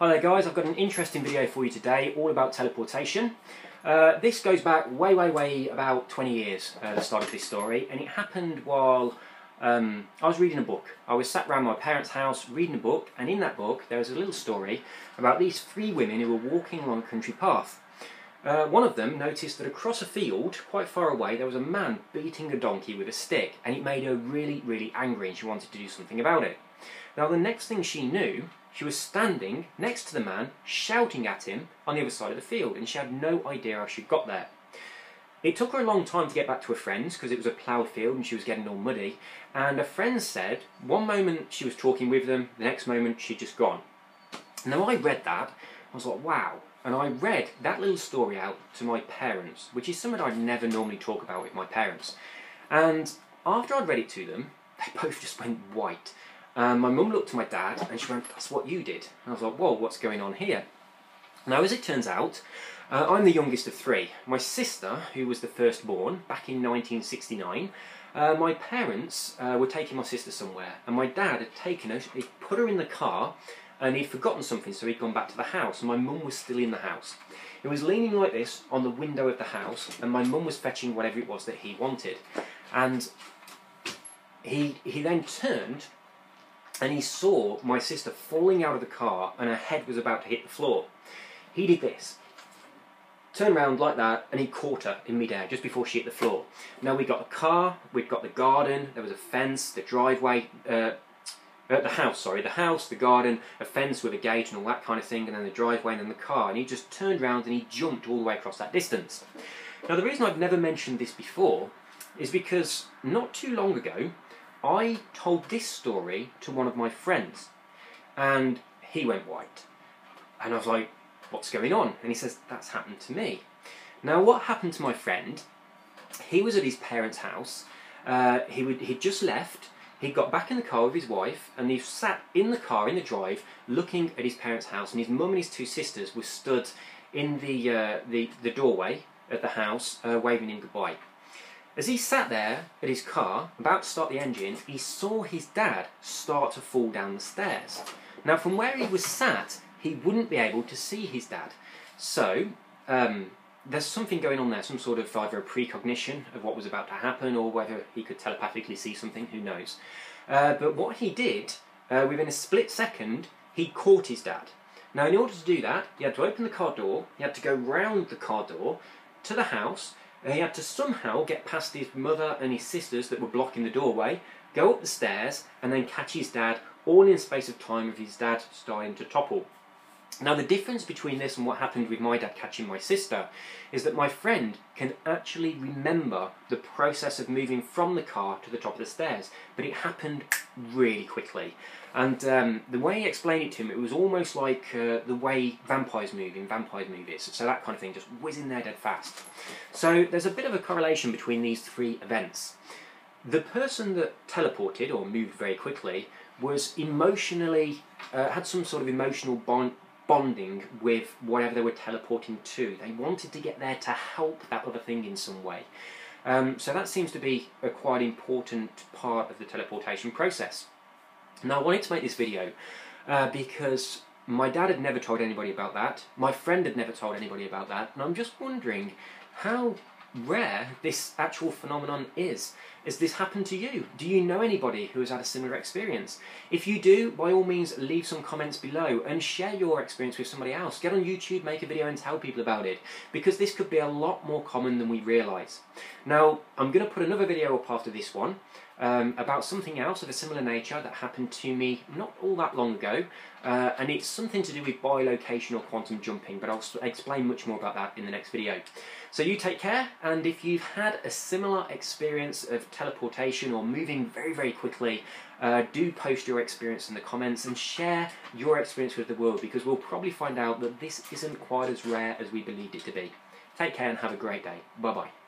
Hi there guys, I've got an interesting video for you today all about teleportation. This goes back way about 20 years, the start of this story, and it happened while I was reading a book. I was sat around my parents' house reading a book, and in that book there was a little story about these three women who were walking along a country path. One of them noticed that across a field, quite far away, there was a man beating a donkey with a stick, and it made her really angry and she wanted to do something about it. Now the next thing she knew, she was standing next to the man, shouting at him on the other side of the field, and she had no idea how she got there. It took her a long time to get back to her friends because it was a ploughed field and she was getting all muddy, and her friends said one moment she was talking with them, the next moment she'd just gone. Now I read that, I was like, wow, and I read that little story out to my parents, which is something I'd never normally talk about with my parents. And after I'd read it to them, they both just went white. My mum looked to my dad and she went, "That's what you did." And I was like, whoa, what's going on here? Now, as it turns out, I'm the youngest of three. My sister, who was the firstborn, back in 1969, my parents were taking my sister somewhere, and my dad had taken her, he'd put her in the car, and he'd forgotten something, so he'd gone back to the house, and my mum was still in the house. He was leaning like this on the window of the house, and my mum was fetching whatever it was that he wanted. And he then turned, and he saw my sister falling out of the car and her head was about to hit the floor. He did this, turned around like that, and he caught her in midair just before she hit the floor. Now we got the car, we'd got the garden, there was a fence, the driveway, the house, the garden, a fence with a gate and all that kind of thing, and then the driveway and then the car, and he just turned around and he jumped all the way across that distance. Now the reason I've never mentioned this before is because not too long ago I told this story to one of my friends, and he went white. And I was like, what's going on? And he says, that's happened to me. Now what happened to my friend, he was at his parents' house, he'd just left, he got back in the car with his wife, and he sat in the car, in the drive, looking at his parents' house, and his mum and his two sisters were stood in the doorway at the house, waving him goodbye. As he sat there at his car, about to start the engine, he saw his dad start to fall down the stairs. Now from where he was sat, he wouldn't be able to see his dad. So, there's something going on there, some sort of either a precognition of what was about to happen, or whether he could telepathically see something, who knows. But what he did, within a split second, he caught his dad. Now in order to do that, he had to open the car door, he had to go round the car door to the house, and he had to somehow get past his mother and his sisters that were blocking the doorway, go up the stairs, and then catch his dad, all in a space of time with his dad starting to topple. Now the difference between this and what happened with my dad catching my sister is that my friend can actually remember the process of moving from the car to the top of the stairs, but it happened really quickly. And the way he explained it to him, it was almost like the way vampires move in vampire movies, so that kind of thing, just whizzing there dead fast. So there's a bit of a correlation between these three events. The person that teleported, or moved very quickly, was emotionally, had some sort of emotional bonding with whatever they were teleporting to. They wanted to get there to help that other thing in some way. So that seems to be a quite important part of the teleportation process. Now I wanted to make this video because my dad had never told anybody about that, my friend had never told anybody about that, and I'm just wondering how rare this actual phenomenon is. Has this happened to you? Do you know anybody who has had a similar experience? If you do, by all means leave some comments below and share your experience with somebody else. Get on YouTube, make a video and tell people about it, because this could be a lot more common than we realise. Now I'm going to put another video up after this one about something else of a similar nature that happened to me not all that long ago, and it's something to do with bilocation or quantum jumping, but I'll explain much more about that in the next video. So you take care, and if you've had a similar experience of teleportation or moving very quickly, do post your experience in the comments and share your experience with the world, because we'll probably find out that this isn't quite as rare as we believed it to be. Take care and have a great day. Bye bye.